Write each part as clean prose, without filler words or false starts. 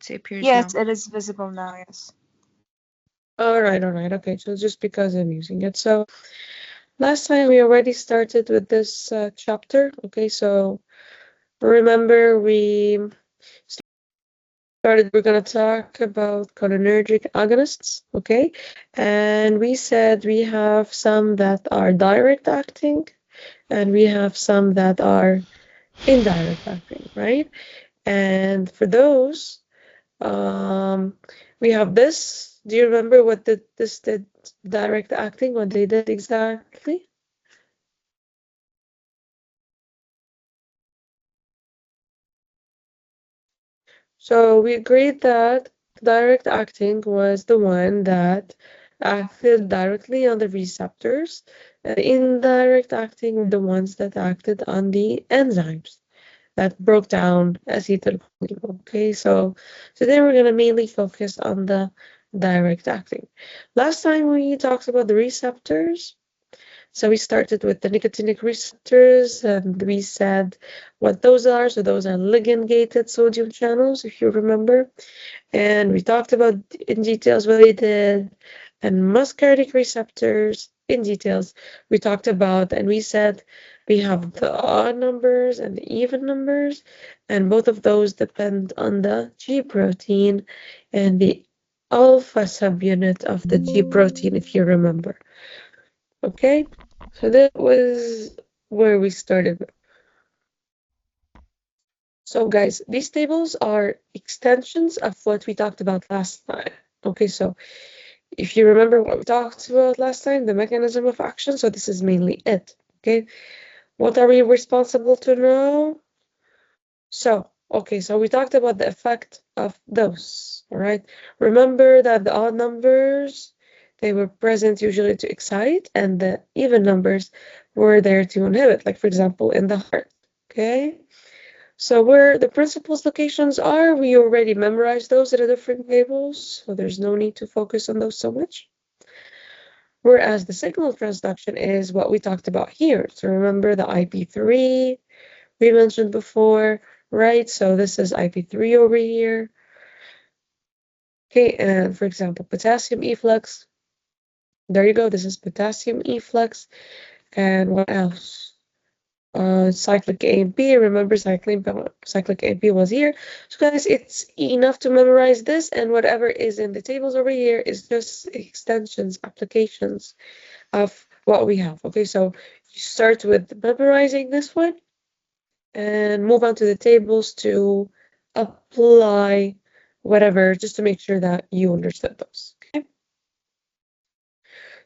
it appears Yes, now. it is visible now, yes. All right. Okay, so just because I'm using it. So last time we already started with this chapter. Okay, so remember we started, we're going to talk about cholinergic agonists, okay? And we said we have some that are direct acting and we have some that are indirect acting, right? And for those, we have this. Do you remember what this did, direct acting, what they did exactly? So we agreed that direct acting was the one that acted directly on the receptors, and indirect acting were the ones that acted on the enzymes that broke down acetylcholine. Okay, so today we're gonna mainly focus on the direct acting. Last time we talked about the receptors. So we started with the nicotinic receptors, and we said what those are. So those are ligand-gated sodium channels, if you remember. And we talked about in details what they did, and muscarinic receptors in details. We talked about, and we said we have the odd numbers and the even numbers, and both of those depend on the G protein and the alpha subunit of the G protein, if you remember. Okay, so that was where we started. So guys, these tables are extensions of what we talked about last time. Okay, so if you remember what we talked about last time, the mechanism of action, so this is mainly it. Okay, what are we responsible to know? So, okay, so we talked about the effect of those, all right? Remember that the odd numbers, they were present usually to excite, and the even numbers were there to inhibit, like for example, in the heart, okay? So where the principal's locations are, we already memorized those in the different tables, so there's no need to focus on those so much. Whereas the signal transduction is what we talked about here. So remember the IP3 we mentioned before, right? So this is IP3 over here. Okay, and for example, potassium efflux. There you go, this is potassium efflux. And what else? Cyclic AMP. Remember cyclic AMP was here. So guys, it's enough to memorize this, and whatever is in the tables over here is just extensions, applications of what we have. Okay, so you start with memorizing this one and move on to the tables to apply whatever, just to make sure that you understood those. Okay.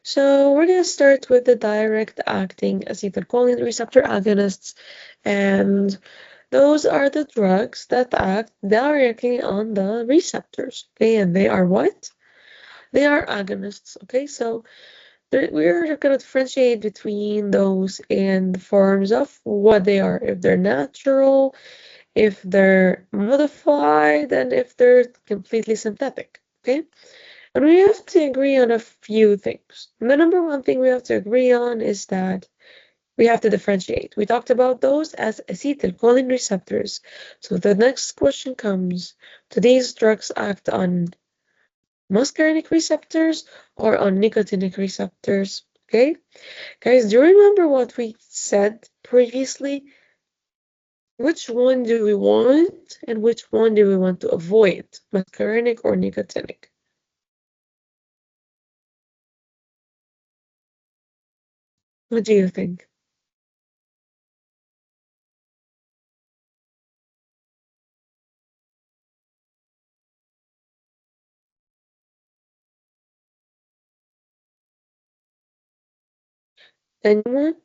So we're going to start with the direct acting acetylcholine receptor agonists, and those are the drugs that act directly on the receptors. Okay, and they are what? They are agonists. Okay, so we're going to differentiate between those in the forms of what they are, if they're natural, if they're modified, and if they're completely synthetic. Okay, and we have to agree on a few things. And the number one thing we have to agree on is that we have to differentiate. We talked about those as acetylcholine receptors. So the next question comes, do these drugs act on muscarinic receptors or on nicotinic receptors? Okay, guys, do you remember what we said previously? Which one do we want and which one do we want to avoid, muscarinic or nicotinic? What do you think? Anyone?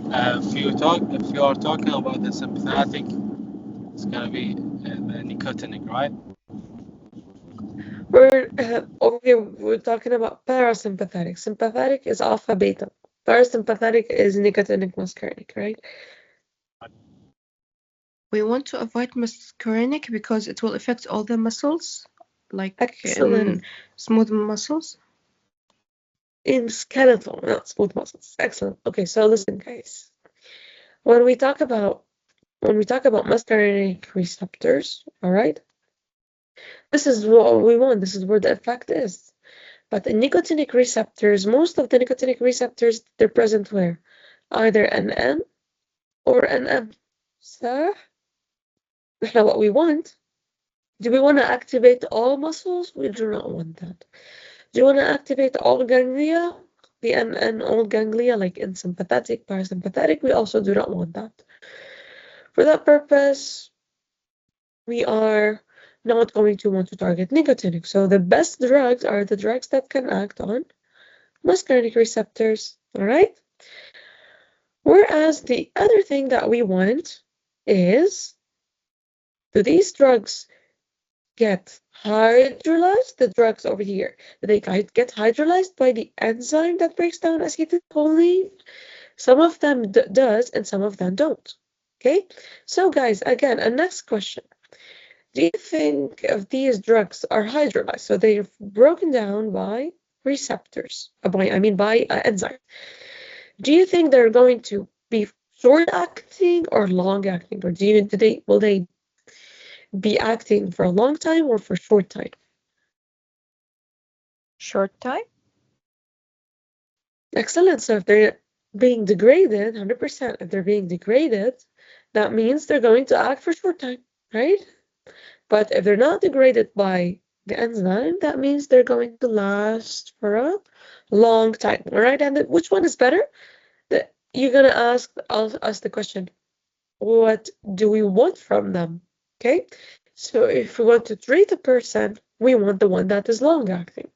If you are talking about the sympathetic, it's gonna be the nicotinic, right? We're over here, we're talking about parasympathetic. Sympathetic is alpha beta. Parasympathetic is nicotinic muscarinic, right? We want to avoid muscarinic because it will affect all the muscles, like Excellent. smooth muscles. In skeletal, not smooth muscles. Excellent. Okay, so listen, guys. When we talk about when we talk about muscarinic receptors, all right, this is what we want. This is where the effect is. But the nicotinic receptors, most of the nicotinic receptors, they're present where? Either an N or an M. So, that's not what we want. Do we want to activate all muscles? We do not want that. Do you want to activate all ganglia? The NN all ganglia, like in sympathetic, parasympathetic, we also do not want that. For that purpose, we are not going to want to target nicotinic. So the best drugs are the drugs that can act on muscarinic receptors, all right? Whereas the other thing that we want is, do these drugs get hydrolyzed? The drugs over here, do they get hydrolyzed by the enzyme that breaks down acetylcholine? Some of them does and some of them don't. Okay, so guys, again, a next question. Do you think if these drugs are hydrolyzed, so they're broken down by receptors, by enzyme, do you think they're going to be short acting or long acting, or will they be acting for a long time or for short time? Short time. Excellent. So if they're being degraded, 100%, if they're being degraded, that means they're going to act for short time, right? But if they're not degraded by the enzyme, that means they're going to last for a long time, all right? And which one is better? You're going to ask us the question, what do we want from them? Okay? So if we want to treat a person, we want the one that is long acting.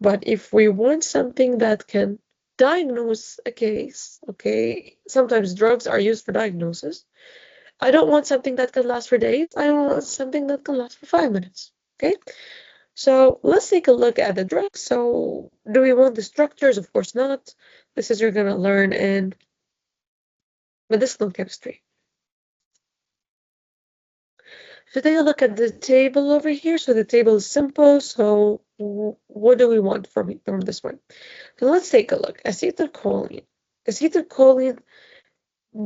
But if we want something that can diagnose a case, okay, sometimes drugs are used for diagnosis. I don't want something that can last for days. I want something that can last for 5 minutes, okay? So let's take a look at the drugs. So do we want the structures? Of course not. This is you're going to learn in medicinal chemistry. So take a look at the table over here. So the table is simple. So what do we want from this one? So let's take a look. Acetylcholine. Acetylcholine,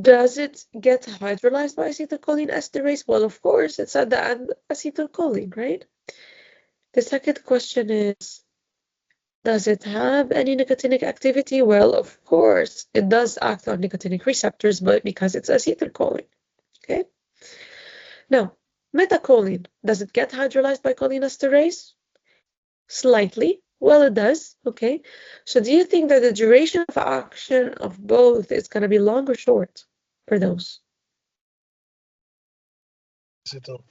does it get hydrolyzed by acetylcholine esterase? Well, of course, it's at the end acetylcholine, right? The second question is, does it have any nicotinic activity? Well, of course, it does act on nicotinic receptors, but because it's acetylcholine, okay? Now, methacholine, does it get hydrolyzed by cholinesterase? Slightly. Well, it does, okay? So do you think that the duration of action of both is going to be long or short for those?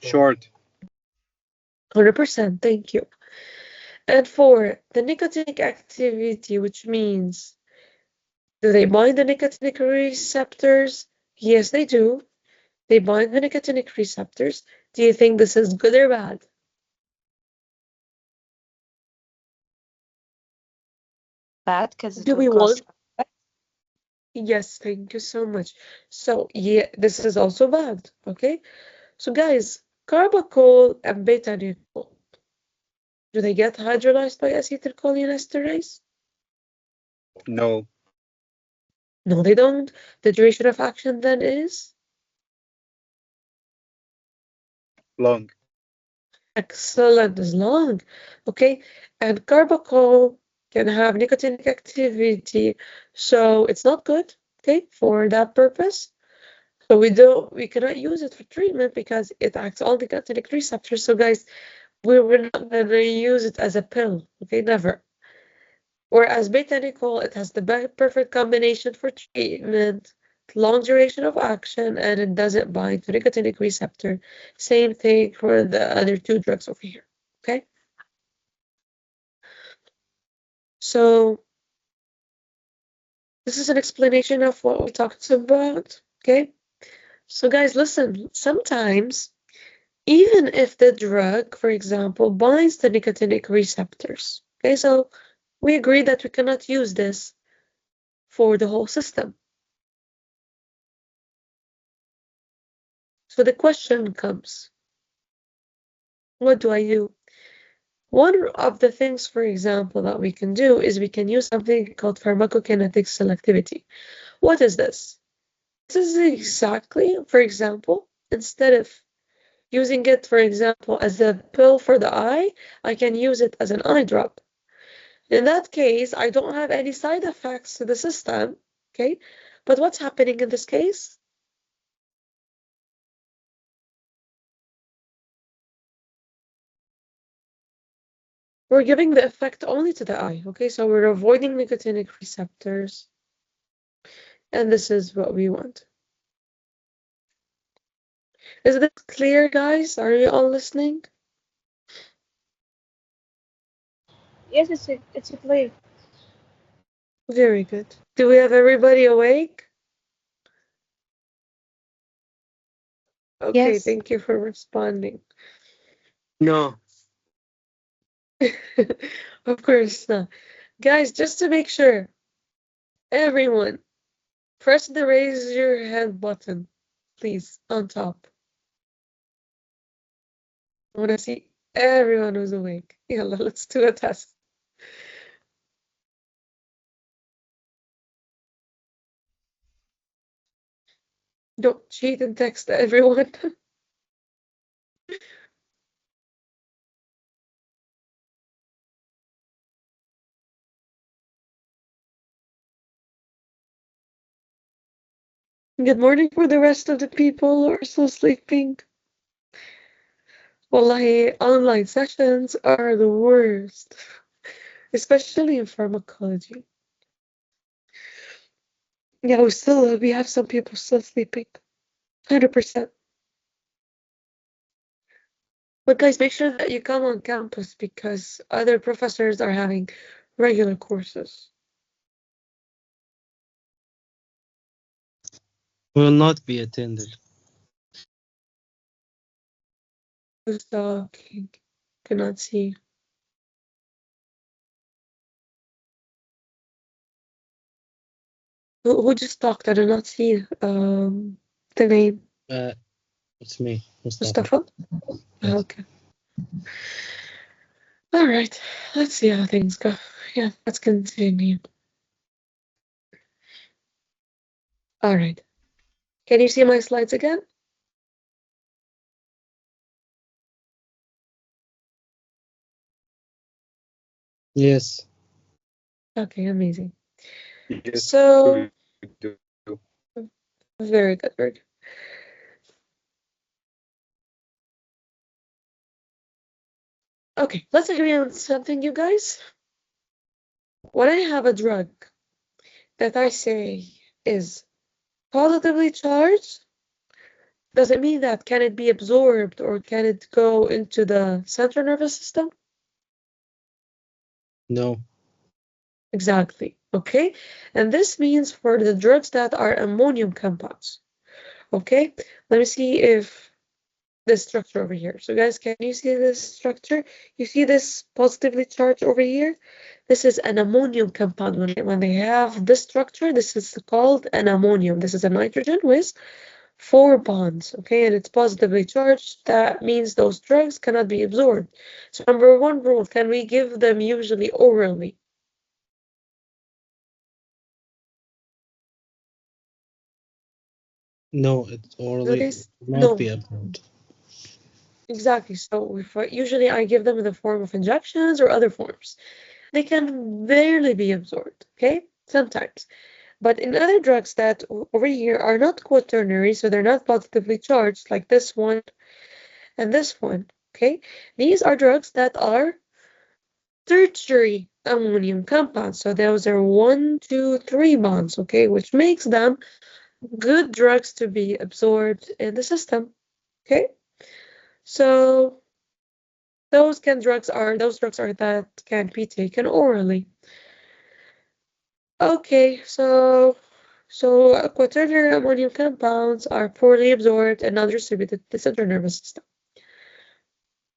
Short. 100%, thank you. And for the nicotinic activity, which means, do they bind the nicotinic receptors? Yes, they do. They bind the nicotinic receptors. Do you think this is good or bad? Bad, because it Do will we cause. want? Yes, thank you so much. So, yeah, this is also bad, okay? So, guys, carbachol and beta-nicotine, do they get hydrolyzed by acetylcholinesterase? No. No, they don't. The duration of action then is? Long. Excellent, is long. Okay, and carbachol can have nicotinic activity, so it's not good, okay, for that purpose. So we cannot use it for treatment because it acts on nicotinic receptors. So guys, we're not gonna use it as a pill, okay, never. Whereas beta-nicole, it has the perfect combination for treatment, long duration of action, and it doesn't bind to nicotinic receptor. Same thing for the other two drugs over here, okay? So this is an explanation of what we talked about, okay? So guys, listen, sometimes even if the drug, for example, binds the nicotinic receptors, okay, so we agree that we cannot use this for the whole system. So the question comes, what do I do? One of the things, for example, that we can do is we can use something called pharmacokinetic selectivity. What is this? This is exactly, for example, instead of using it, for example, as a pill for the eye, I can use it as an eye drop. In that case, I don't have any side effects to the system, okay? But what's happening in this case? We're giving the effect only to the eye, okay? So we're avoiding nicotinic receptors, and this is what we want. Is this clear, guys? Are you all listening? Yes, it's clear. Very good. Do we have everybody awake? Okay, Yes. thank you for responding. No. Of course not. Guys, just to make sure, everyone, press the raise your hand button, please, on top. I want to see everyone who's awake. Yeah, let's do a test. Don't cheat and text everyone. Good morning for the rest of the people who are still sleeping. Wallahi, online sessions are the worst, especially in pharmacology. Yeah, we have some people still sleeping. 100%. But guys, make sure that you come on campus because other professors are having regular courses. Will not be attended. Who's talking? Cannot see. Who just talked? I did not see the name. It's me, Mustafa. Mustafa? Yes. Okay. All right. Let's see how things go. Yeah, let's continue. All right. Can you see my slides again? Yes. Okay, amazing. Yes, So, we do. very good, very good. Okay, let's agree on something, you guys. When I have a drug that I say is positively charged, does it mean that can it be absorbed or can it go into the central nervous system? No. Exactly. Okay. And this means for the drugs that are ammonium compounds. Okay. Let me see if this structure over here. So guys, can you see this structure? You see this positively charged over here? This is an ammonium compound. When they have this structure, this is called an ammonium. This is a nitrogen with 4 bonds, okay, and it's positively charged. That means those drugs cannot be absorbed. So number one rule, can we give them usually orally? No, it's orally Okay, not be no, approved. exactly. So if usually I give them in the form of injections or other forms. They can barely be absorbed, okay, sometimes. But in other drugs that over here are not quaternary, so they're not positively charged, like this one and this one, okay, these are drugs that are tertiary ammonium compounds. So those are 1, 2, 3 bonds, okay, which makes them good drugs to be absorbed in the system. Okay, so those drugs are that can be taken orally. Okay, so quaternary ammonium compounds are poorly absorbed and not distributed to the central nervous system.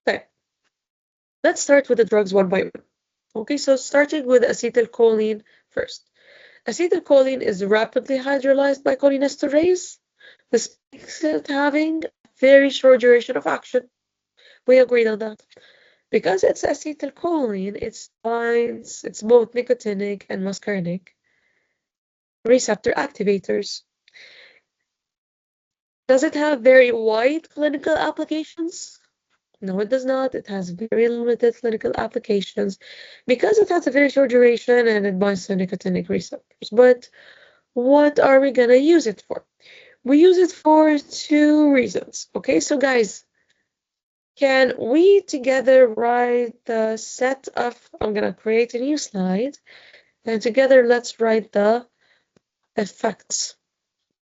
Okay, let's start with the drugs one by one. Okay, so starting with acetylcholine first. Acetylcholine is rapidly hydrolyzed by cholinesterase. This makes it having a very short duration of action. We agreed on that. Because it's acetylcholine, it's both nicotinic and muscarinic receptor activators. Does it have very wide clinical applications? No, it does not. It has very limited clinical applications because it has a very short duration and it binds to nicotinic receptors. But what are we gonna use it for? We use it for two reasons. Okay, so guys, can we together write the set of, I'm gonna create a new slide, and together let's write the effects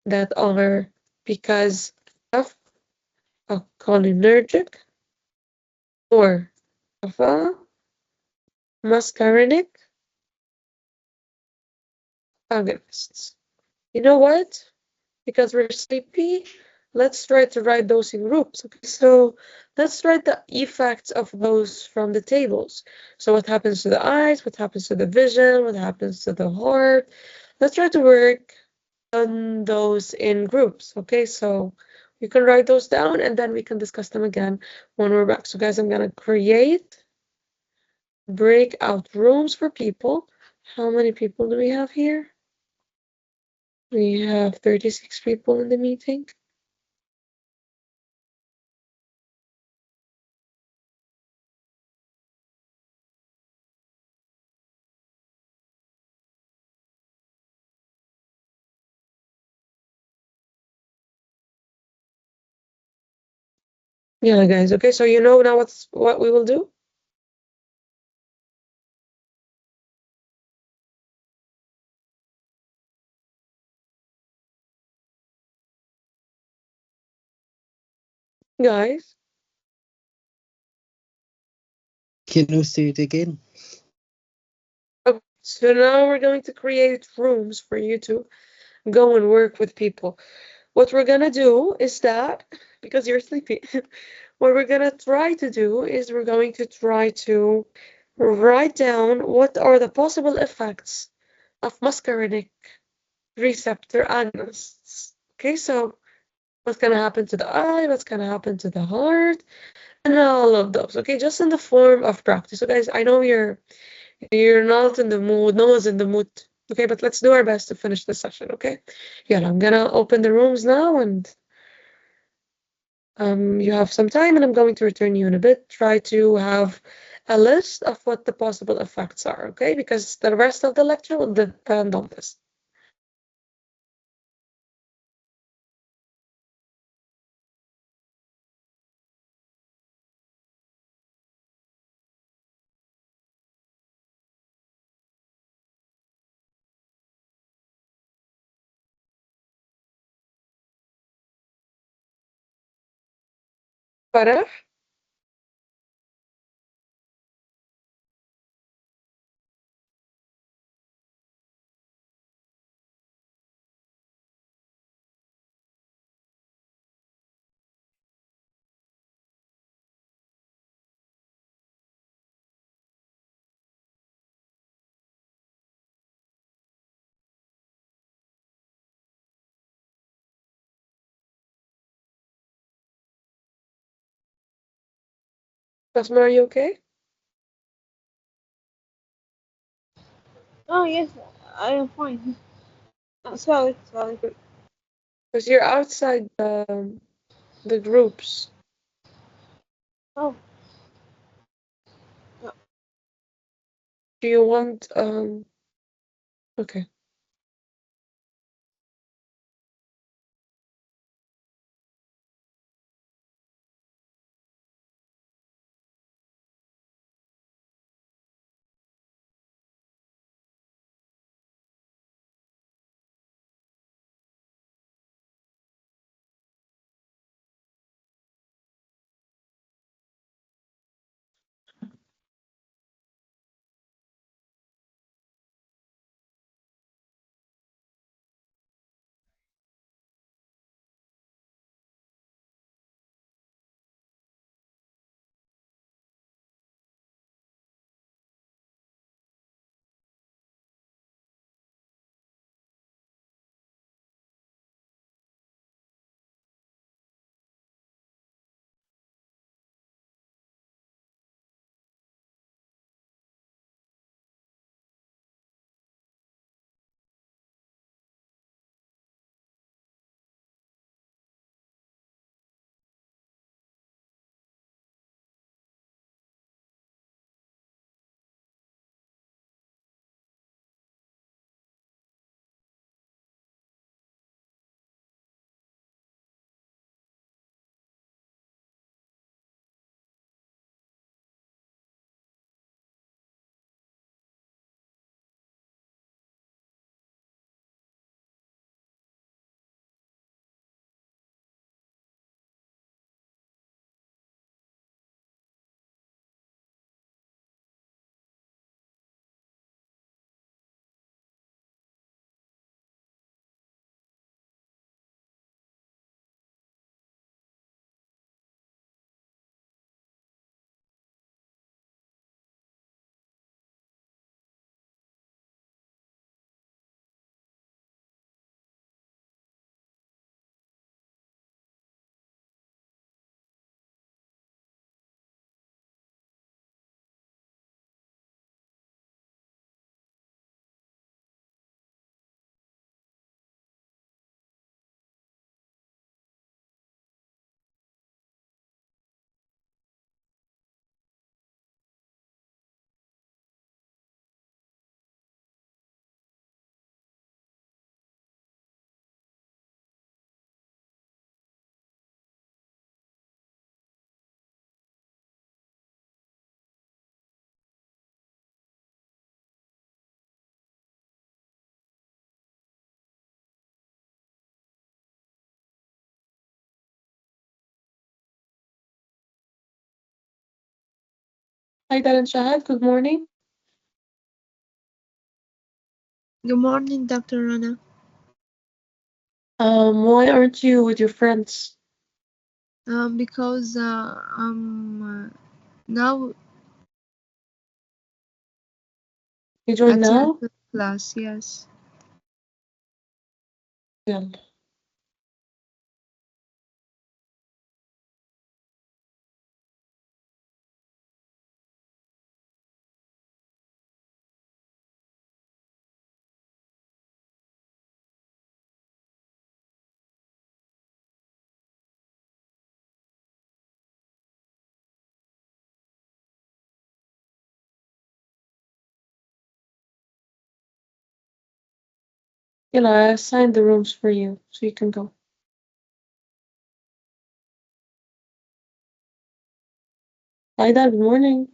that are because of a cholinergic or of a muscarinic agonists. You know what? Because we're sleepy, let's try to write those in groups. Okay, so let's write the effects of those from the tables. So what happens to the eyes, what happens to the vision, what happens to the heart. Let's try to work on those in groups. Okay, so you can write those down and then we can discuss them again when we're back. So guys, I'm gonna create breakout rooms for people. How many people do we have here? We have 36 people in the meeting. Yeah, guys. Okay, so you know now what we will do? Guys. Can you say it again? Okay, so now we're going to create rooms for you to go and work with people. What we're gonna do is that, because you're sleepy, what we're gonna try to do is we're going to try to write down what are the possible effects of muscarinic receptor agonists. Okay, so what's gonna happen to the eye, what's gonna happen to the heart, and all of those. Okay, just in the form of practice. So guys, I know you're not in the mood, no one's in the mood. Okay, but let's do our best to finish the session, okay? Yeah, I'm gonna open the rooms now and you have some time and I'm going to return you in a bit. Try to have a list of what the possible effects are, okay? Because the rest of the lecture will depend on this. Farah? Basma, are you okay? Oh yes, I am fine. Sorry, sorry. Because you're outside the groups. Oh, no. Do you want okay. Hi, Darren Shahad. Good morning. Good morning, Dr. Rana. Why aren't you with your friends? Because now You join at the end now? of the class, yes. Yeah. I assigned the rooms for you, so you can go. Hi, Dad. Good morning.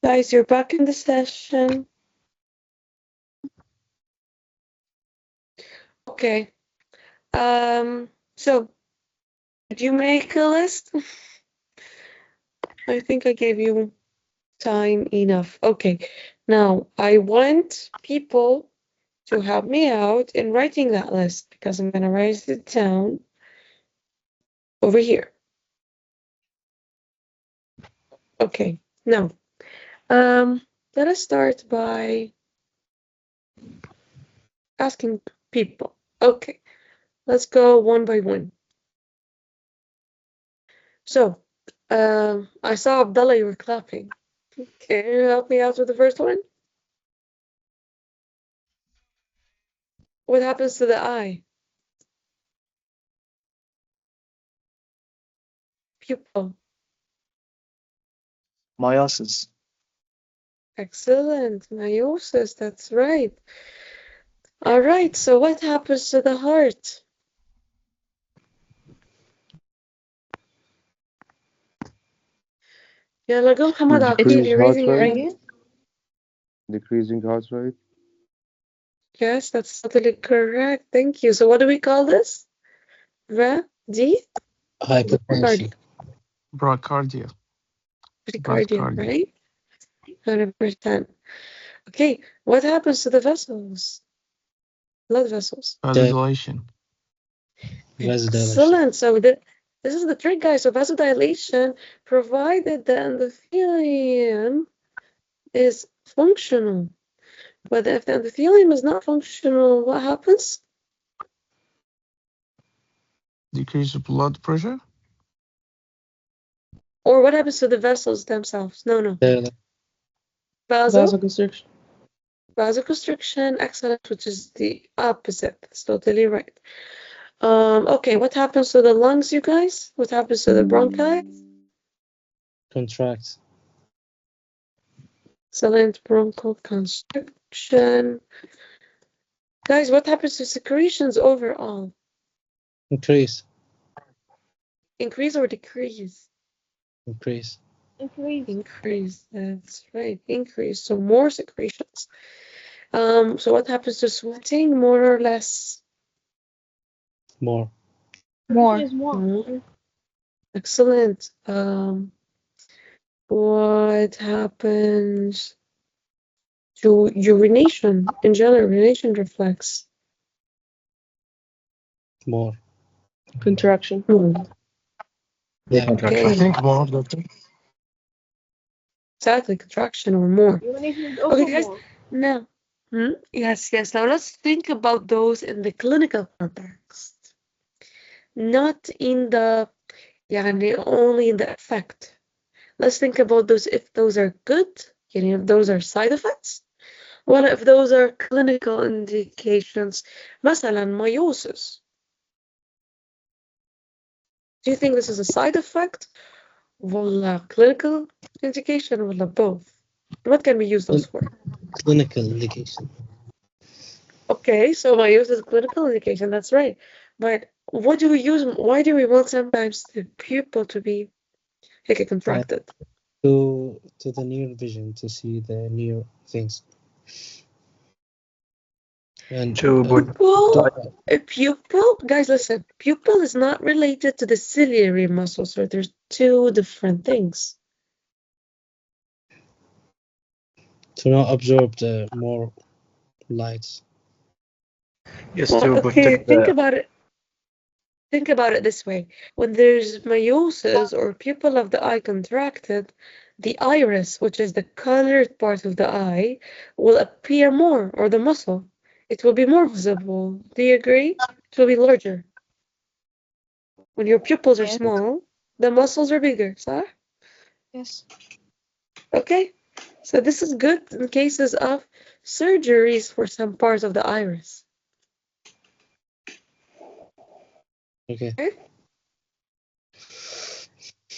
Guys, you're back in the session. Okay. So did you make a list? I think I gave you time enough. Okay. Now I want people to help me out in writing that list because I'm gonna write it down over here. Okay. Now, let us start by asking people. Okay. Let's go one by one. So, I saw Abdullah, you were clapping. Can you help me out with the first one? What happens to the eye? Pupil. Meiosis. Excellent. Meiosis, that's right. All right, so what happens to the heart? يلا go محمد عبد Decrease you're raising your heart hand. rate. Decreasing heart rate. Yes, that's totally correct. Thank you. So what do we call this? D? Hypertension. Bradycardia. Bradycardia, right? 100%. Okay, what happens to the vessels? Blood vessels. Vasodilation. Vasodilation. Excellent. So this is the trick, guys. So vasodilation, provided the endothelium is functional. But if the endothelium is not functional, what happens? Decrease blood pressure. Or what happens to the vessels themselves? No. Vasoconstriction. Vasoconstriction, excellent, which is the opposite. That's totally right. Okay, what happens to the lungs, you guys? What happens to the bronchi? Contract. Excellent, bronchial constriction. Guys, what happens to secretions overall? Increase. Increase or decrease? Increase. Increase, that's right, increase. So more secretions. So what happens to sweating, more or less? More. More. Excellent. What happens to urination in general, urination reflex? More. Contraction. Yeah. Okay. I think more, doctor. Exactly, contraction or more. Urination is also Okay, guys, more. now, yes. Now let's think about those in the clinical context, not in the, only in the effect. Let's think about those if those are good, if those are side effects. What if those are clinical indications? مثلا meiosis. Do you think this is a side effect? ولا clinical indication ولا both? What can we use those for? Clinical indication. Okay, so meiosis is clinical indication, that's right. But what do we use? Why do we want sometimes the pupil to be contracted? To the near vision to see the near things. And Pupil, guys, listen. Pupil is not related to the ciliary muscle, so there's two different things. to not absorb the more lights. Yes, Well, to okay, protect think the. about it. Think about it this way. When there's meiosis or pupil of the eye contracted, the iris, which is the colored part of the eye, will appear more, or the muscle. It will be more visible. Do you agree? It will be larger. When your pupils are small, the muscles are bigger, صح? Yes. Okay, so this is good in cases of surgeries for some parts of the iris. Okay.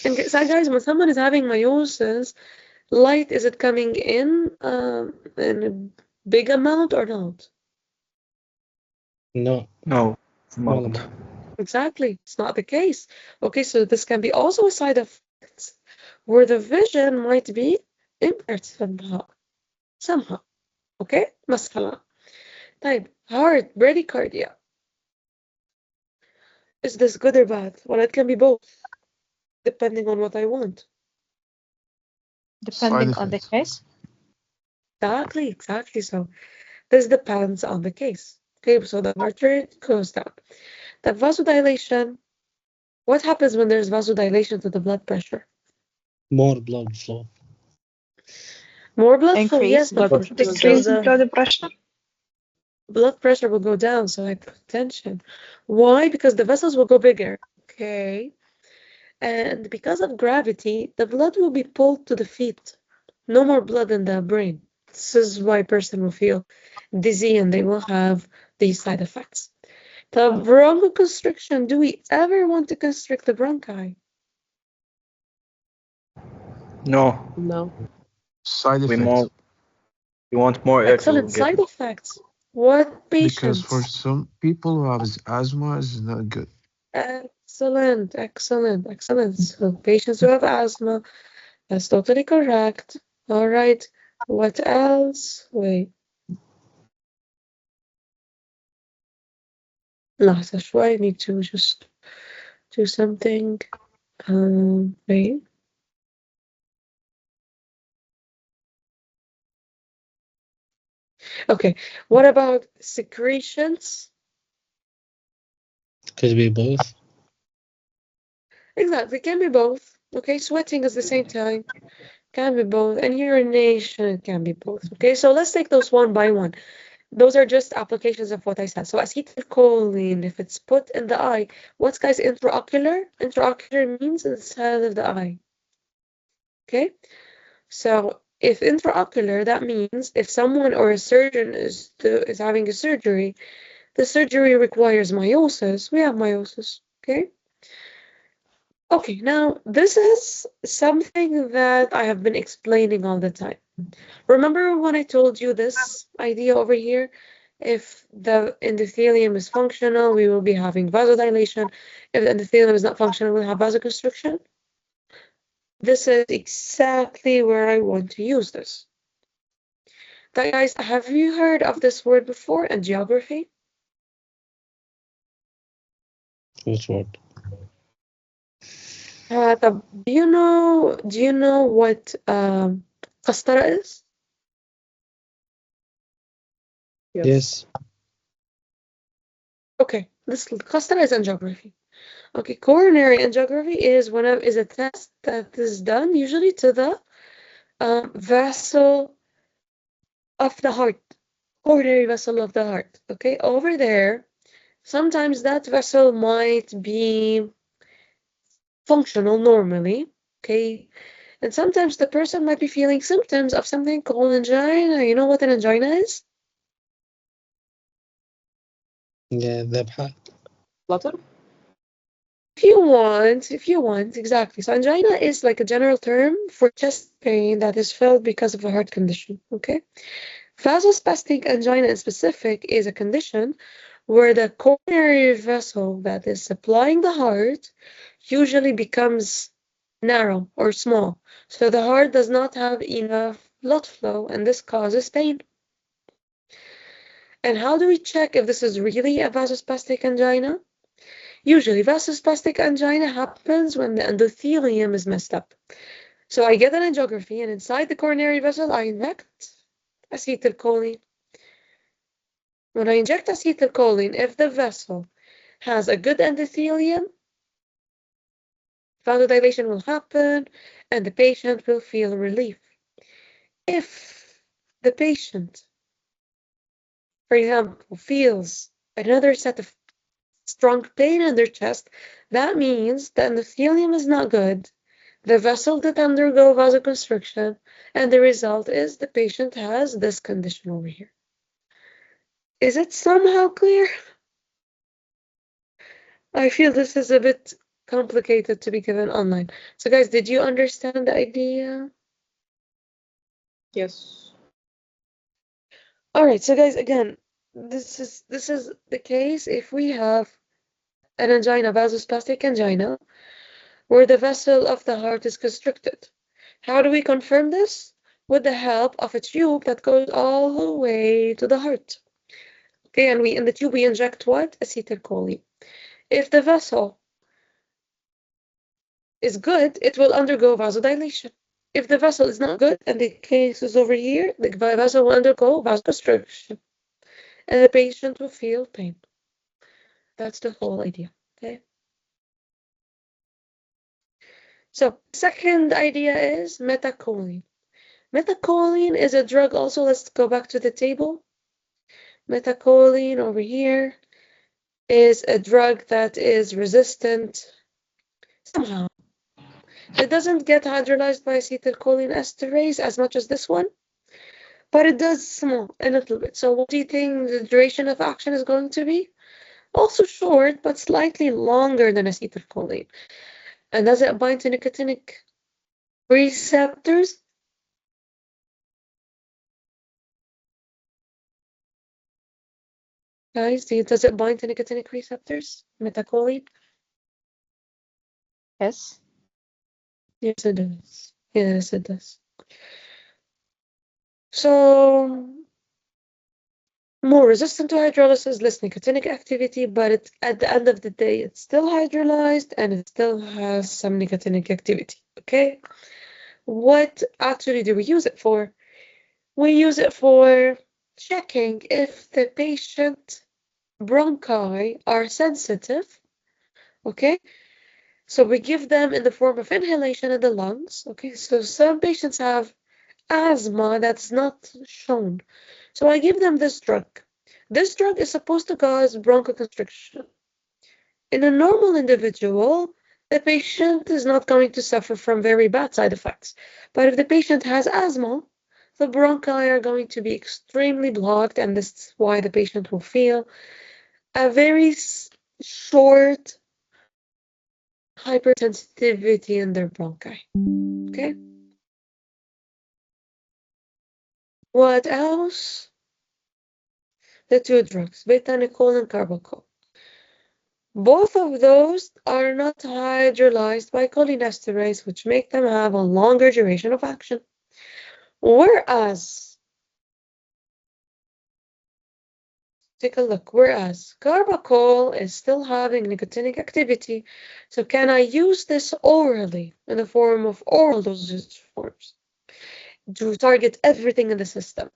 And so guys, when someone is having meiosis, light, is it coming in a big amount or not? No. Small amount. Exactly, it's not the case. Okay, so this can be also a side effect where the vision might be impaired somehow. Okay, مثلا. طيب, heart, bradycardia. Is this good or bad? Well, it can be both, depending on what I want. Depending Side on the effects. case. Exactly. So this depends on the case. Okay, so the heart rate goes down. The vasodilation, what happens when there's vasodilation to the blood pressure? More blood flow. More blood flow, Increase yes, but Blood blood pressure pressure. will go so down. the Blood pressure. blood pressure will go down, so hypertension. Why? Because the vessels will go bigger. Okay. And because of gravity, the blood will be pulled to the feet. No more blood in the brain. This is why a person will feel dizzy and they will have these side effects. The bronchoconstriction, do we ever want to constrict the bronchi? No, No. side We effects. want more air to Excellent get. side effects. What Because for patients? some people who have asthma is not good. Excellent. So patients who have asthma, that's totally correct. All right. What else? Wait. لحظة شوي. I need to just do something. Wait. Okay. What about secretions? Could be both. Exactly. Can be both. Okay. Sweating is the same time. Can be both. And urination can be both. Okay. So let's take those one by one. Those are just applications of what I said. So acetylcholine, if it's put in the eye, what's guys intraocular? Intraocular means inside of the eye. Okay. So if intraocular, that means if someone or a surgeon is having a surgery, the surgery requires meiosis. We have meiosis. Okay. Okay, now this is something that I have been explaining all the time. Remember when I told you this idea over here? If the endothelium is functional, we will be having vasodilation. If the endothelium is not functional, we'll have vasoconstriction. This is exactly where I want to use this. Guys, have you heard of this word before in geography? Which word? Do you know what قسطرة is? Yes. Okay, this قسطرة is in geography. Okay, coronary angiography is a test that is done usually to the vessel of the heart, coronary vessel of the heart. Okay, over there, sometimes that vessel might be functional normally. Okay, and sometimes the person might be feeling symptoms of something called angina. You know what an angina is? Yeah, ذبحة. Flutter. If you want, exactly. So angina is like a general term for chest pain that is felt because of a heart condition. Okay. Vasospastic angina in specific is a condition where the coronary vessel that is supplying the heart usually becomes narrow or small. So the heart does not have enough blood flow, and this causes pain. And how do we check if this is really a vasospastic angina? Usually, vasospastic angina happens when the endothelium is messed up. So I get an angiography, and inside the coronary vessel, I inject acetylcholine. When I inject acetylcholine, if the vessel has a good endothelium, vasodilation will happen, and the patient will feel relief. If the patient, for example, feels another set of strong pain in their chest, that means the endothelium is not good. The vessel did undergo vasoconstriction, and the result is the patient has this condition over here. Is it somehow clear? I feel this is a bit complicated to be given online. So guys, did you understand the idea? Yes. All right, so guys, again, this is the case if we have an angina, vasospastic angina, where the vessel of the heart is constricted. How do we confirm this? with the help of a tube that goes all the way to the heart. Okay, and in the tube we inject what? Acetylcholine. If the vessel is good, it will undergo vasodilation. If the vessel is not good and the case is over here, the vessel will undergo vasoconstriction and the patient will feel pain. That's the whole idea. Okay. So, second idea is methacholine. Methacholine is a drug also. Let's go back to the table. Methacholine over here is a drug that is resistant somehow. It doesn't get hydrolyzed by acetylcholine esterase as much as this one, but it does a little bit. So what do you think the duration of action is going to be? Also short, but slightly longer than acetylcholine. And does it bind to nicotinic receptors? Guys, does it bind to nicotinic receptors? Methacholine? Yes. Yes, it does. Yes, it does. So, more resistant to hydrolysis, less nicotinic activity, but at the end of the day, it's still hydrolyzed and it still has some nicotinic activity, okay? What actually do we use it for? We use it for checking if the patient bronchi are sensitive, okay? So we give them in the form of inhalation in the lungs, okay? So some patients have asthma that's not shown. So I give them this drug. This drug is supposed to cause bronchoconstriction. In a normal individual, the patient is not going to suffer from very bad side effects. But if the patient has asthma, the bronchi are going to be extremely blocked, and this is why the patient will feel a very short hypersensitivity in their bronchi. Okay? What else? The two drugs, beta-nicole and carbachol. Both of those are not hydrolyzed by cholinesterase, which make them have a longer duration of action. Whereas, take a look, whereas carbachol is still having nicotinic activity, so can I use this orally in the form of oral dosage forms to target everything in the system?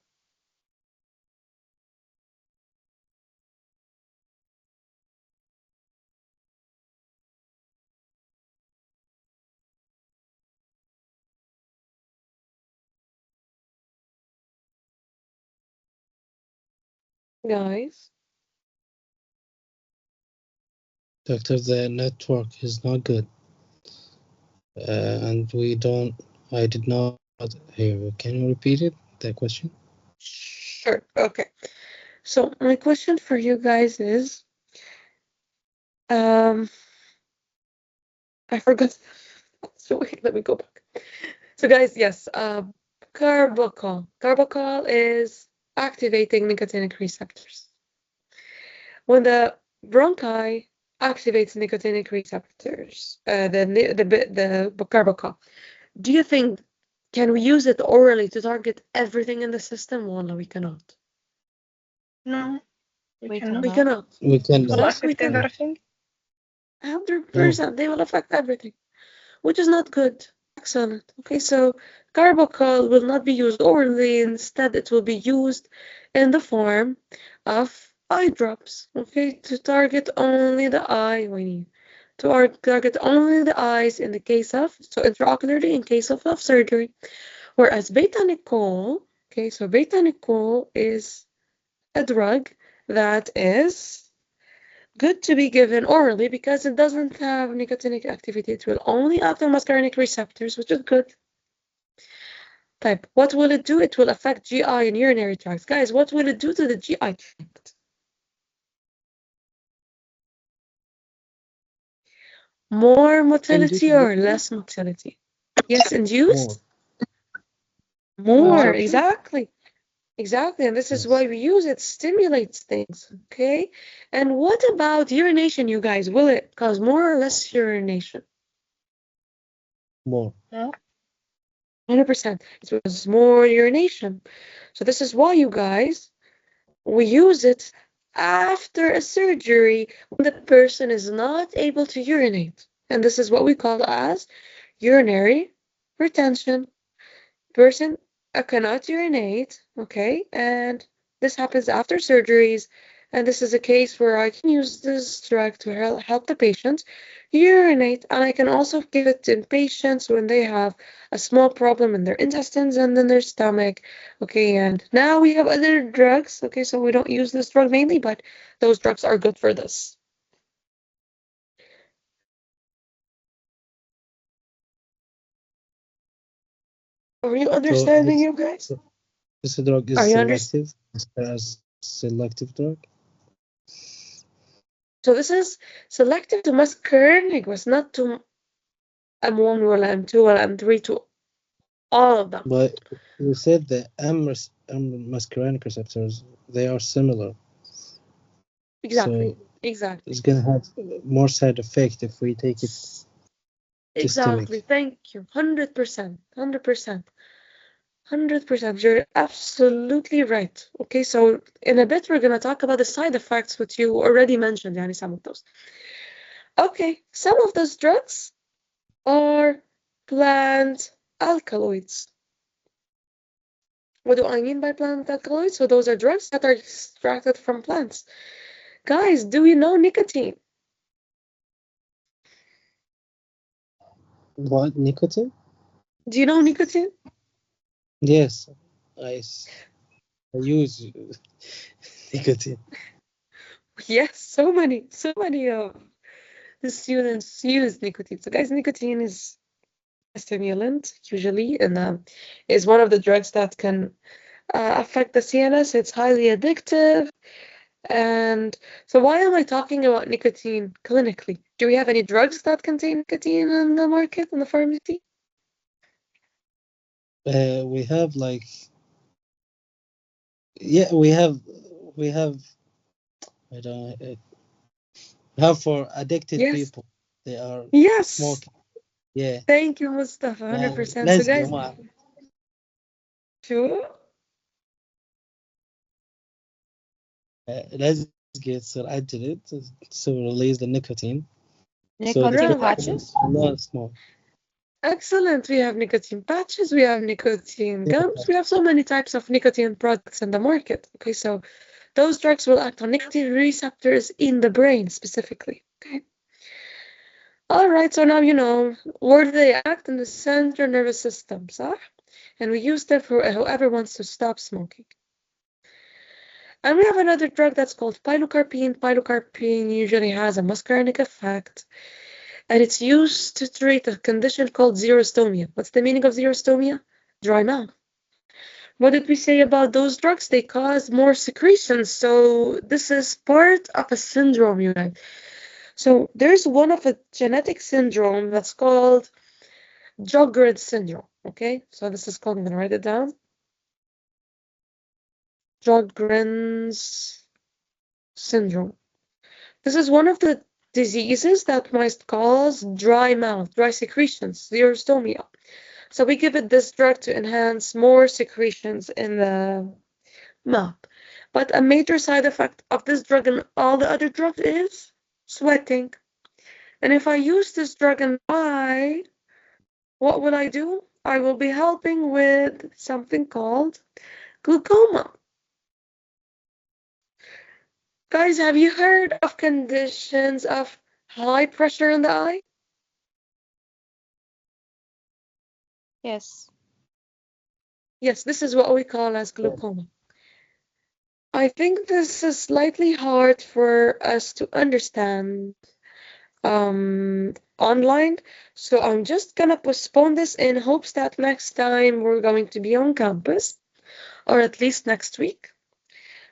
Guys? Doctor, the network is not good. And I did not hear. Can you repeat it, the question? Sure, okay. So my question for you guys is, I forgot. So wait, let me go back. So guys, yes, carbachol. Carbachol is activating nicotinic receptors. When the bronchi activates nicotinic receptors, the carbachol, do you think can we use it orally to target everything in the system? Well, no, we cannot. No, we cannot. We cannot. We can. Will Yes, we affect cannot. everything. 100%, they will affect everything, which is not good. Excellent. Okay, so carbachol will not be used orally. Instead, it will be used in the form of eye drops. Okay, to target only the eye. We need to target only the eyes in the case of, so intraocularly in case of surgery. Whereas beta-nicole, okay, so beta-nicole is a drug that is good to be given orally because it doesn't have nicotinic activity. It will only act on muscarinic receptors, which is good. Type. What will it do? It will affect GI and urinary tracts. Guys, what will it do to the GI tract? More motility or less motility? Yes, induced? More, exactly. Exactly, and this is why we use it. Stimulates things, okay? And what about urination, you guys? Will it cause more or less urination? More. No. 100%. It was more urination. So this is why, you guys, we use it after a surgery when the person is not able to urinate. And this is what we call as urinary retention. Person cannot urinate, okay? And this happens after surgeries. And this is a case where I can use this drug to help the patient urinate. And I can also give it in patients when they have a small problem in their intestines and in their stomach. Okay, and now we have other drugs. Okay, so we don't use this drug mainly, but those drugs are good for this. Are you So understanding, you guys? this drug Are is you understanding? selective as selective drug. So this is selective to muscarinic, was not to M1 or M2 or M3, to all of them. But you said the muscarinic receptors, they are similar. Exactly. So Exactly. it's gonna have more side effect if we take it Exactly. systemic. Thank you. 100%. 100%. 100%. You're absolutely right. Okay, so in a bit we're gonna talk about the side effects, which you already mentioned, Yani, some of those. Okay, some of those drugs are plant alkaloids. What do I mean by plant alkaloids? So those are drugs that are extracted from plants. Guys, do you know nicotine? What, nicotine? Do you know nicotine? Yes, I use nicotine. Yes, so many of the students use nicotine. So guys, nicotine is a stimulant usually, and is one of the drugs that can affect the CNS. It's highly addictive. And so why am I talking about nicotine clinically? Do we have any drugs that contain nicotine in the market, in the pharmacy? We have like, yeah, we have I don't we have for addicted Yes. people. They are Yes. smoking. Yeah. Thank you, Mustafa. 100%. So لازم يا guys, جماعة. sure. لازم تصير عجلت to release the nicotine. So the Nicotine Bravo. people patches? will not smoke. Excellent. We have nicotine patches, we have nicotine gums, we have so many types of nicotine products in the market. Okay, so those drugs will act on nicotine receptors in the brain specifically. Okay. All right, so now you know where do they act in the central nervous system, صح? And we use them for whoever wants to stop smoking. And we have another drug that's called pilocarpine. Pilocarpine usually has a muscarinic effect, and it's used to treat a condition called xerostomia. What's the meaning of xerostomia? Dry mouth. What did we say about those drugs? They cause more secretions. So this is part of a syndrome, you guys. So there's one of a genetic syndrome that's called Sjogren's syndrome. Okay, so this is called, I'm gonna write it down. Sjogren's syndrome. This is one of the diseases that might cause dry mouth, dry secretions, xerostomia. So we give it this drug to enhance more secretions in the mouth. But a major side effect of this drug and all the other drugs is sweating. And if I use this drug in the eye, what will I do? I will be helping with something called glaucoma. Guys, have you heard of conditions of high pressure in the eye? Yes. Yes, this is what we call as glaucoma. I think this is slightly hard for us to understand online, so I'm just gonna postpone this in hopes that next time we're going to be on campus, or at least next week.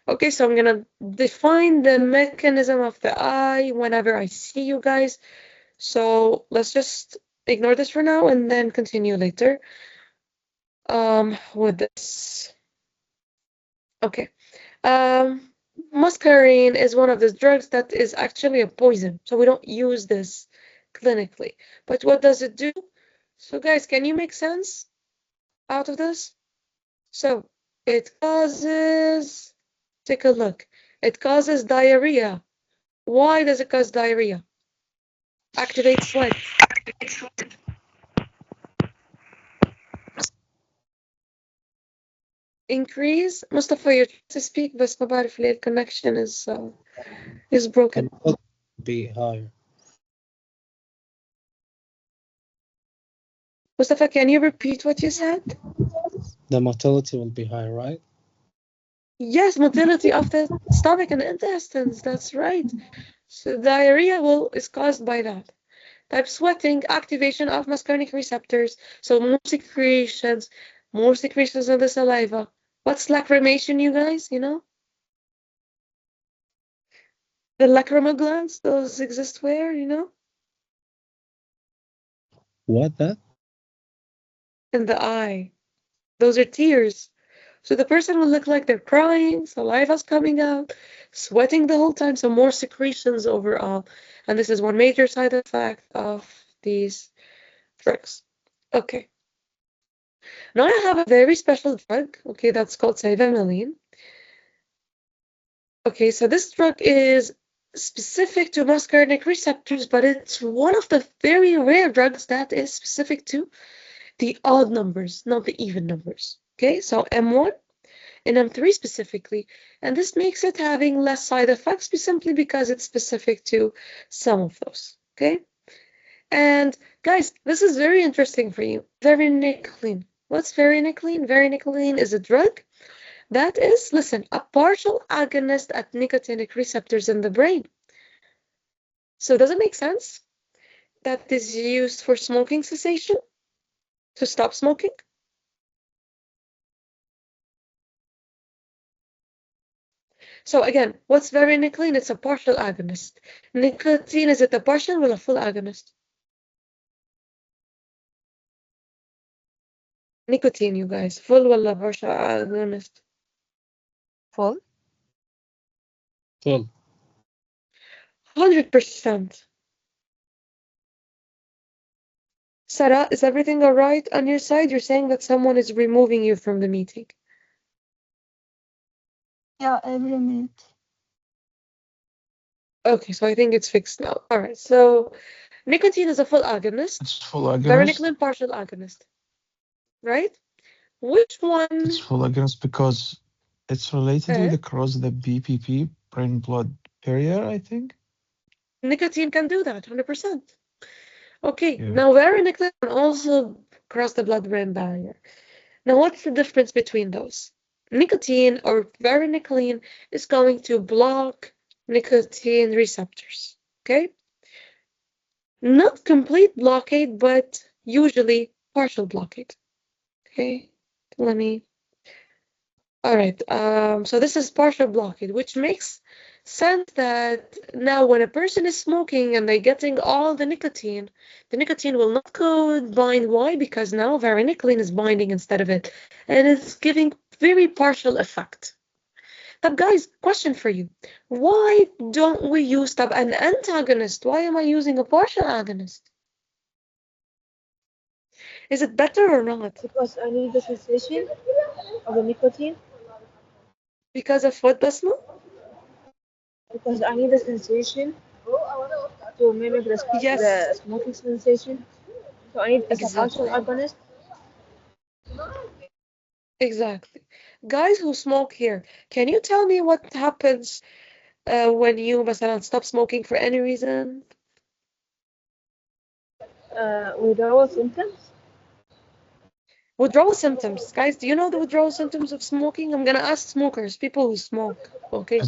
Okay, so I'm gonna define the mechanism of the eye whenever I see you guys. So let's just ignore this for now and then continue later with this. Okay. Muscarine is one of the drugs that is actually a poison, so we don't use this clinically. But what does it do? So guys, can you make sense? out of this? So it causes, take a look. It causes diarrhea. Why does it cause diarrhea? Activate sweat. Increase. Mustafa, you're trying to speak, بس ما بعرف ليه connection is The broken. mortality will be higher. Mustafa, can you repeat what you said? The mortality will be higher, right? Yes, motility of the stomach and intestines. That's right. So diarrhea is caused by that. Type sweating, activation of muscarinic receptors. So more secretions of the saliva. What's lacrimation, you guys? You know? The lacrimal glands, those exist where, you know? What that? In the eye. Those are tears. So the person will look like they're crying, saliva's coming out, sweating the whole time, so more secretions overall. And this is one major side effect of these drugs. Okay. Now I have a very special drug, okay, that's called cyvameline. Okay, so this drug is specific to muscarinic receptors, but it's one of the very rare drugs that is specific to the odd numbers, not the even numbers. Okay, so M1 and M3 specifically, and this makes it having less side effects simply because it's specific to some of those. Okay, and guys, this is very interesting for you. Varenicline. What's varenicline? Varenicline is a drug that is, listen, a partial agonist at nicotinic receptors in the brain. So does it make sense that is used for smoking cessation? To stop smoking? So again, what's varenicline? It's a partial agonist. Nicotine, is it a partial or a full agonist? Nicotine, you guys. Full ولا partial agonist? Full. Full. 100%. Sarah, is everything all right on your side? You're saying that someone is removing you from the meeting. Yeah, every minute. Okay, so I think it's fixed now. All right, so nicotine is a full agonist. It's full agonist. Varenicline, partial agonist. Right? Which one? It's full agonist because it's related with across the BPP, brain-blood barrier, I think. Nicotine can do that, 100%. Okay, Yeah. now varenicline can also cross the blood-brain barrier. Now, what's the difference between those? Nicotine or varenicline is going to block nicotine receptors, okay? Not complete blockade, but usually partial blockade, okay? Let me... All right, so this is partial blockade, which makes sense that now when a person is smoking and they're getting all the nicotine will not bind. Why? Because now varenicline is binding instead of it, and it's giving very partial effect. But guys, question for you. Why don't we use an antagonist? Why am I using a partial agonist? Is it better or not? Because I need the sensation of the nicotine. Because of what, Basma? Because I need the sensation to mimic the smoking sensation. So I need a partial agonist. Exactly. Guys who smoke here, can you tell me what happens when you مثلا stop smoking for any reason? Withdrawal symptoms. Withdrawal symptoms. Guys, do you know the withdrawal symptoms of smoking? I'm gonna ask smokers, people who smoke, okay?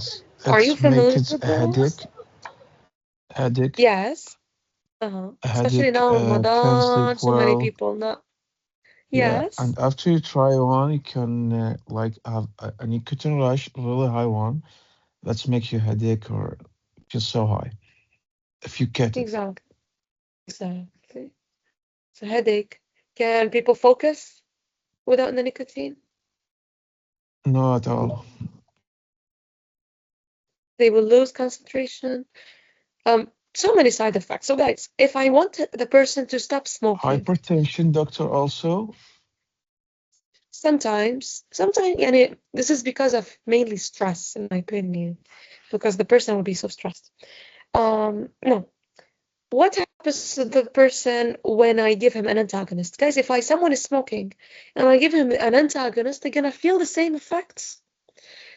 Are you familiar with those? Headache. Yes. Especially now Can't Ramadan, sleep so many well. people not. Yeah, Yes. and after you try one, you can like have a nicotine rush, really high one, that's make you headache or feel so high if you get it. Exactly. It's a headache. Can people focus without the nicotine? No, at all. They will lose concentration. So many side effects. So guys, if I want the person to stop smoking, Hypertension, doctor, also. Sometimes, يعني, this is because of mainly stress, in my opinion, because the person will be so stressed. No. What happens to the person when I give him an antagonist? Guys, if someone is smoking and I give him an antagonist, they're gonna feel the same effects,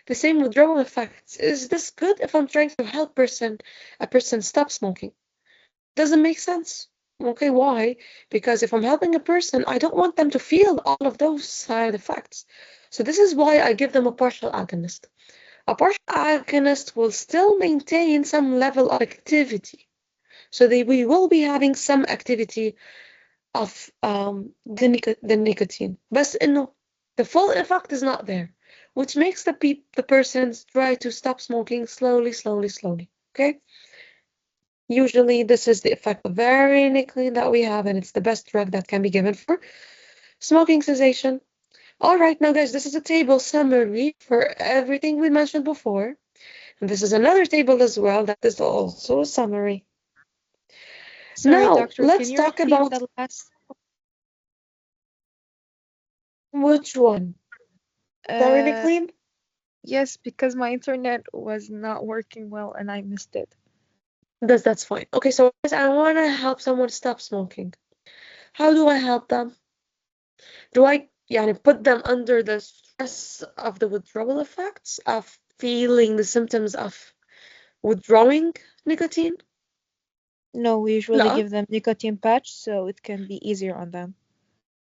the same withdrawal effects. Is this good if I'm trying to help a person stop smoking? Doesn't make sense. Okay, why? Because if I'm helping a person, I don't want them to feel all of those side effects. So this is why I give them a partial agonist. A partial agonist will still maintain some level of activity. So we will be having some activity of the nicotine. But no, the full effect is not there, which makes the persons try to stop smoking slowly, slowly, slowly. Okay? Usually this is the effect of varenicline that we have, and it's the best drug that can be given for smoking cessation. All right, now guys, this is a table summary for everything we mentioned before. And this is another table as well that is also a summary. Sorry, Now, doctor, let's can you talk repeat about the last? which one? Uh, Varenicline? yes, because my internet was not working well and I missed it. That's fine. Okay, so guys, I want to help someone stop smoking. How do I help them? Do I put them under the stress of the withdrawal effects of feeling the symptoms of withdrawing nicotine? No, we usually No, give them nicotine patch so it can be easier on them.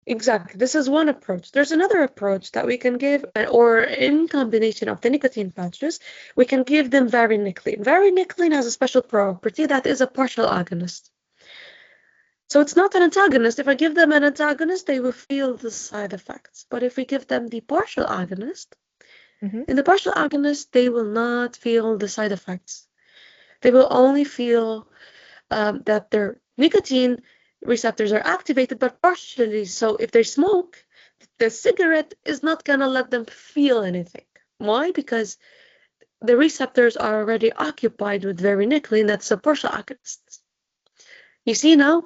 exactly. This is one approach. There's another approach that we can give, or in combination of the nicotine patches, we can give them varenicline. Varenicline has a special property that is a partial agonist. So it's not an antagonist. If I give them an antagonist, they will feel the side effects. But if we give them the partial agonist, in the partial agonist, they will not feel the side effects. They will only feel that their nicotine receptors are activated, but partially. So if they smoke, the cigarette is not gonna let them feel anything. Why? Because the receptors are already occupied with varenicline, that's a partial agonist. You see now,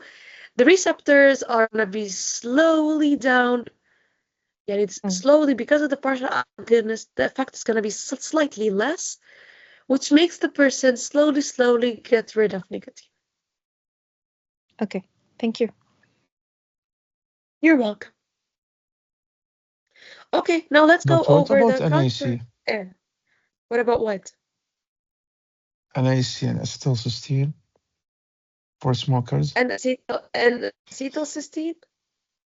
the receptors are gonna be slowly down. Yeah, it's slowly because of the partial agonist, the effect is gonna be slightly less, which makes the person slowly, slowly get rid of nicotine. Okay, thank you. You're welcome. Okay, now let's go But what over about the NAC? What about what? NAC and acetylcysteine for smokers? And acetylcysteine?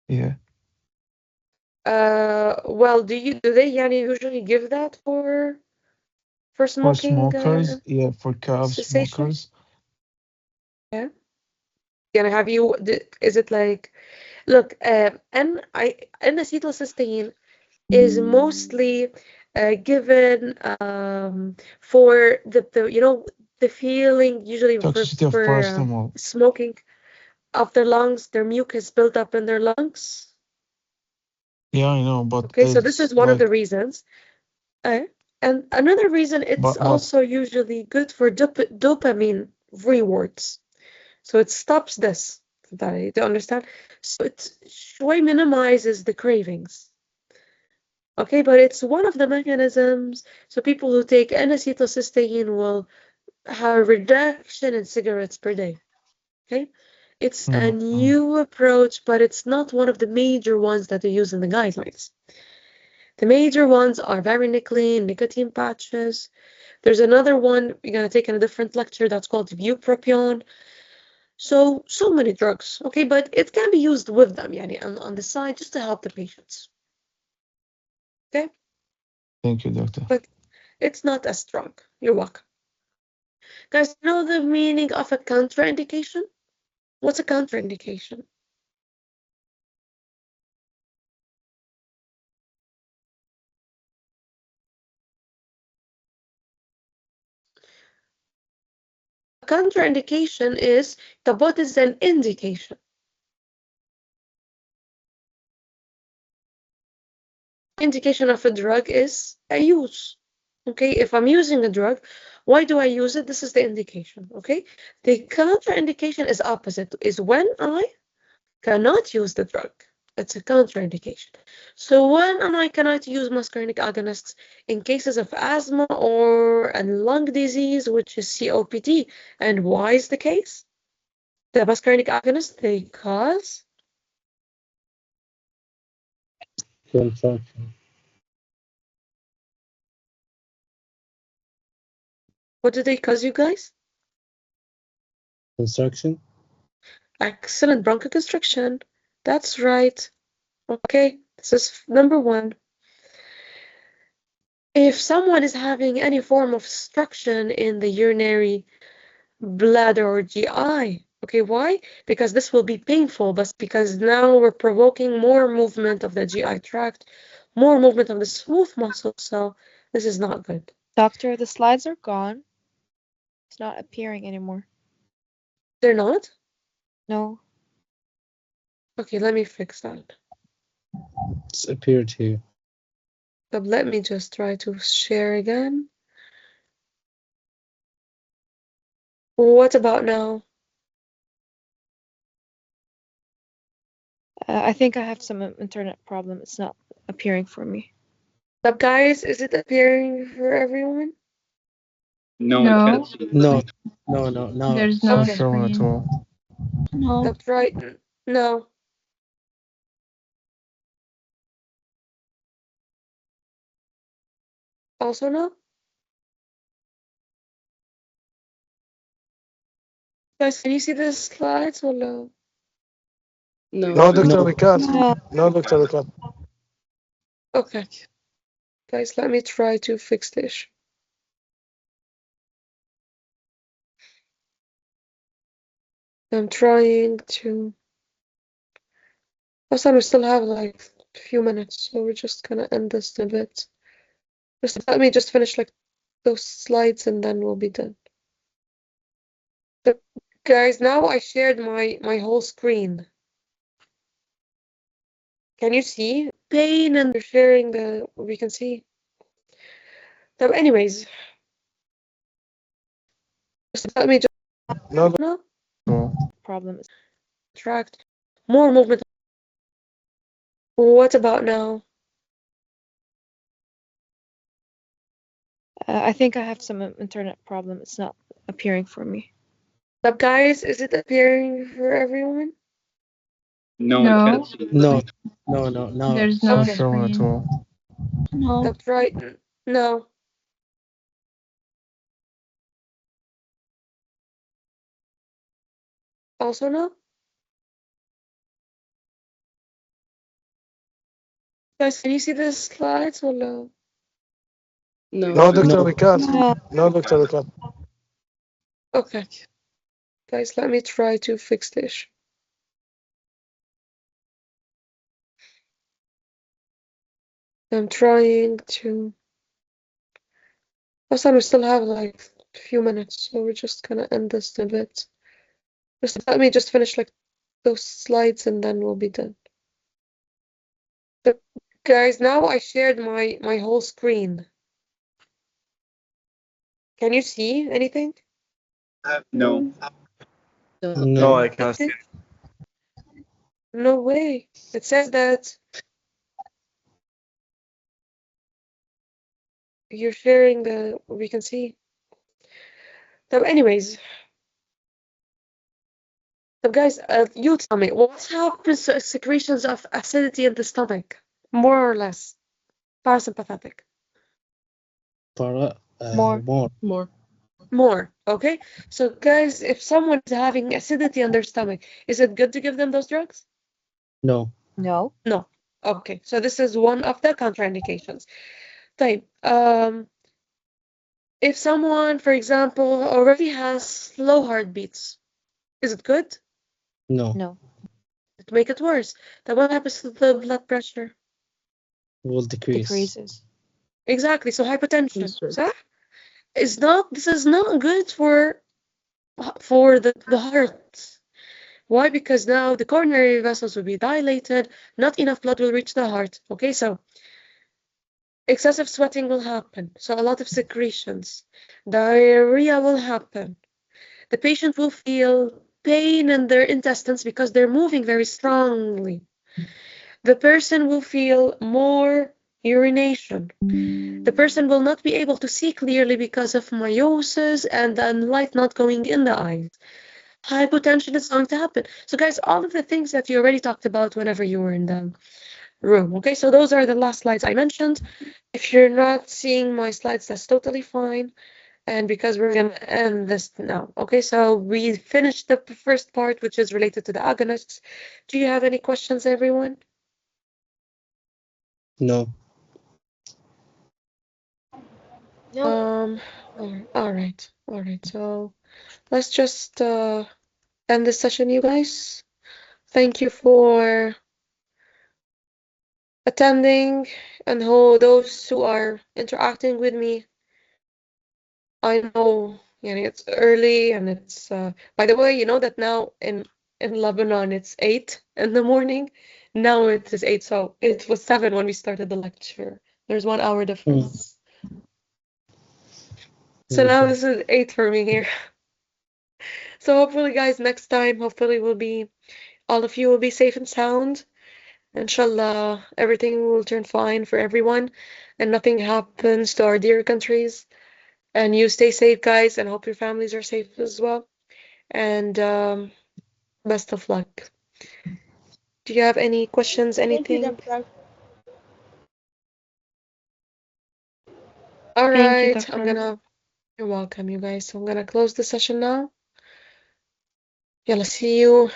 Yeah. Well, do they usually give that for For smoking smokers, yeah, for cough cessation? smokers. Yeah. Have you? Is it like? Look, N-acetylcysteine is mostly given for the feeling usually Toxicity of for paracetamol. smoking of their lungs, their mucus built up in their lungs. Yeah, I know, but Okay, so this it's is one of like, the reasons. And another reason, it's but also usually good for dopamine rewards. So it stops this. Do you understand? So it way minimizes the cravings. Okay, but it's one of the mechanisms. So people who take N-acetylcysteine will have a reduction in cigarettes per day. Okay, it's a new approach, but it's not one of the major ones that they use in the guidelines. The major ones are varenicline, nicotine patches. There's another one we're gonna take in a different lecture that's called bupropion. So many drugs, okay, but it can be used with them, on the side, just to help the patients. Okay, thank you, doctor. but it's not as strong. You're welcome. Guys, know the meaning of a contraindication? What's a contraindication? A contraindication is what is an indication. Indication of a drug is a use. Okay, if I'm using a drug, why do I use it? This is the indication. Okay, the contraindication is opposite, is when I cannot use the drug. It's a contraindication. So when am I going to use muscarinic agonists? In cases of asthma or a lung disease, which is COPD. And why is the case? The muscarinic agonists, they cause Contraction. what do they cause, you guys? Construction. Excellent, bronchoconstriction. That's right. Okay, this is number one. If someone is having any form of obstruction in the urinary bladder or GI, okay, why? Because this will be painful, but because now we're provoking more movement of the GI tract, more movement of the smooth muscle, so this is not good. Doctor, the slides are gone. It's not appearing anymore. They're not? No. Okay, let me fix that. It's appeared here. But let me just try to share again. What about now? I think I have some internet problem. It's not appearing for me. Up, guys, is it appearing for everyone? No, No. I can't see. No. No. There's no Okay. Showing at screen. all. No. That's right. No. Also no? Guys, can you see the slides or no? No, Dr. No. Likat. No. No, Dr. Likat. Okay. Guys, let me try to fix the issue. I'm trying to... Also, we still have like a few minutes, so we're just gonna end this in a bit. Just let me just finish like those slides and then we'll be done. But guys, now I shared my whole screen. Can you see? Pain and they're sharing the we can see. So anyways, just let me just No, no no. Problem. tract more movement. What about now? I think I have some internet problem. It's not appearing for me. Up, guys, is it appearing for everyone? No, No. I can't see. No. There's no Okay. Showing at screen. all. No. That's right. No. Also no? Guys, can you see the slides or no? No, Dr. No. Likat. No. No, Dr. Likat. Okay. Guys, let me try to fix the issue. I'm trying to... Also, we still have like a few minutes, so we're just gonna end this in a bit. Just let me just finish like those slides and then we'll be done. But guys, now I shared my whole screen. Can you see anything? No. No. I can't see. No way. It says that you're sharing the we can see. So anyways, so guys, you tell me what happens to secretions of acidity in the stomach, more or less parasympathetic. More. More, okay? So guys, if someone is having acidity on their stomach, is it good to give them those drugs? No. No. No. Okay, so this is one of the contraindications. Type, if someone, for example, already has slow heartbeats, is it good? No. No. To make it worse, then what happens to the blood pressure? Will decrease. Decreases. Exactly, so hypertension. صح? This is not good for the heart. Why? Because now the coronary vessels will be dilated, not enough blood will reach the heart. Okay, so excessive sweating will happen. So a lot of secretions. Diarrhea will happen. The patient will feel pain in their intestines because they're moving very strongly. the person will feel more urination. The person will not be able to see clearly because of meiosis and then light not going in the eyes. Hypotension is going to happen. So guys, all of the things that you already talked about whenever you were in the room. Okay, so those are the last slides I mentioned. If you're not seeing my slides, that's totally fine. And because we're going to end this now. Okay, so we finished the first part, which is related to the agonists. Do you have any questions, everyone? No. No. All right. So let's just end this session, you guys. Thank you for attending and those who are interacting with me. I know, it's early and it's by the way, you know that now in Lebanon it's 8 in the morning. Now it is 8, so it was 7 when we started the lecture. There's 1 hour difference. So now this is 8 for me here. So hopefully, guys, next time, hopefully all of you will be safe and sound. Inshallah, everything will turn fine for everyone and nothing happens to our dear countries. And you stay safe, guys, and hope your families are safe as well. And best of luck. Do you have any questions, anything? Thank you, Doctor. All Thank you, right, Doctor. you're welcome, you guys. So I'm gonna close the session now. Yalla, see you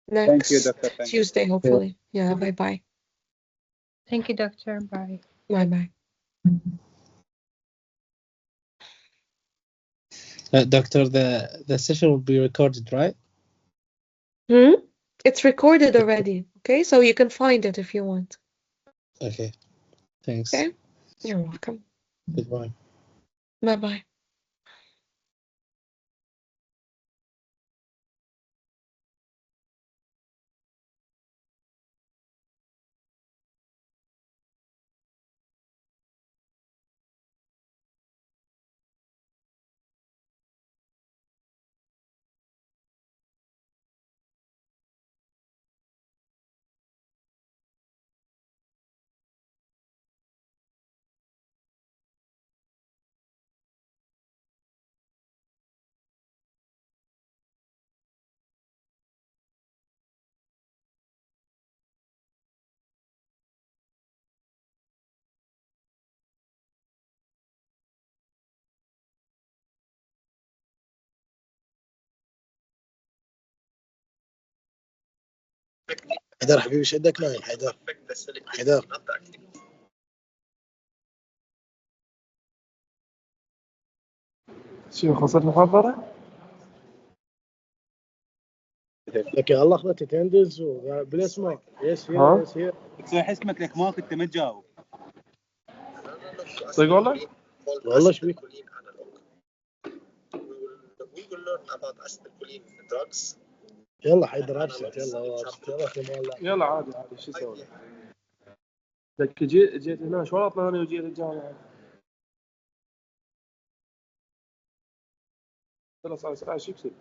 Thank you, next Doctor. Thank you. Tuesday, hopefully. Yeah, bye-bye. Thank you, Doctor. Bye. Bye-bye. Doctor, the session will be recorded, right? It's recorded already, okay? So you can find it if you want. Okay. Thanks. Okay? You're welcome. Goodbye. Bye-bye. حيدر حبيبي ايش عندك نايم حيدر حيدر شو خلصت المحاضرة؟ لك يا الله اخذت تندز بالاسماء يس ها؟ هي يس هي صحيح اسمك لك ما كنت ما تجاوب. صدق والله؟ والله ايش بيك؟ يلا حيدر ابسط يلا ابسط يلا اخي مولع يلا عادي شو اسوي؟ لك جيت هنا شو اطلع انا وجيت الجامعة؟ خلاص على ساعة شو يكسب؟